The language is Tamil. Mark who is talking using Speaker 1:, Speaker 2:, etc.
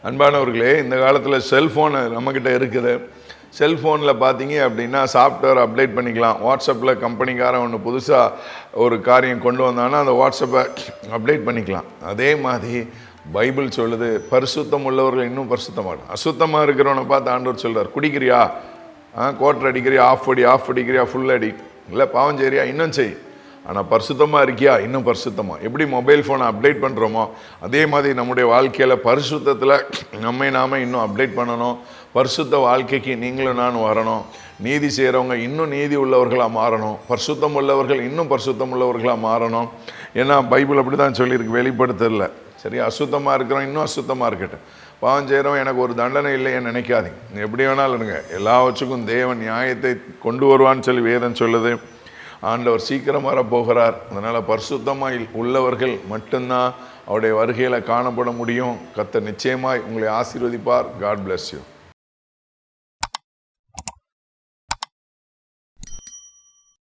Speaker 1: அன்பானவர்களே, இந்த காலத்தில் செல்ஃபோன் நம்மக்கிட்ட இருக்குது. செல்ஃபோனில் பார்த்தீங்க அப்படின்னா சாஃப்ட்வேர் அப்டேட் பண்ணிக்கலாம். வாட்ஸ்அப்பில் கம்பெனிக்காரன் ஒன்று புதுசாக ஒரு காரியம் கொண்டு வந்தாங்கன்னா அந்த வாட்ஸ்அப்பை அப்டேட் பண்ணிக்கலாம். அதே மாதிரி பைபிள் சொல்லுது, பரிசுத்தம் உள்ளவர்கள் இன்னும் பரிசுத்தமாக, அசுத்தமாக இருக்கிறவனை பார்த்து ஆண்டவர் சொல்கிறார், குடிக்கிறியா, கோட்டர் அடிக்கிறியா, ஆஃப் அடிக்கிறியா, ஃபுல் அடி, இல்லை பாவம் செய்றியா, இன்னும் செய், ஆனால் பரிசுத்தமாக இருக்கியா, இன்னும் பரிசுத்தமாக. எப்படி மொபைல் ஃபோனை அப்டேட் பண்ணுறோமோ அதே மாதிரி நம்முடைய வாழ்க்கையில் பரிசுத்தத்தில் நாம இன்னும் அப்டேட் பண்ணணும். பரிசுத்த வாழ்க்கைக்கு நீங்களும் நானும் வரணும். நீதி செய்கிறவங்க இன்னும் நீதி உள்ளவர்களாக மாறணும். பரிசுத்தம் உள்ளவர்கள் இன்னும் பரிசுத்தம் உள்ளவர்களாக மாறணும். ஏன்னா பைபிள் அப்படி தான் சொல்லியிருக்கு, வெளிப்படுத்தல. சரி, அசுத்தமாக இருக்கிறோம் இன்னும் அசுத்தமாக இருக்கட்டும். பாவம் செய்கிறவன் எனக்கு ஒரு தண்டனை இல்லைன்னு நினைக்காதீங்க. எப்படி வேணாலும் இருங்க, எல்லாவற்றுக்கும் தேவன் நியாயத்தை கொண்டு வருவான்னு சொல்லி வேதம் சொல்லுது. ஆண்டவர் சீக்கிரம் வரப்போகிறார். அதனால் பரிசுத்தமாக உள்ளவர்கள் மட்டும்தான் அவருடைய வருகையில் காணப்பட முடியும். கர்த்தர் நிச்சயமாய் உங்களை ஆசீர்வதிப்பார். God bless you.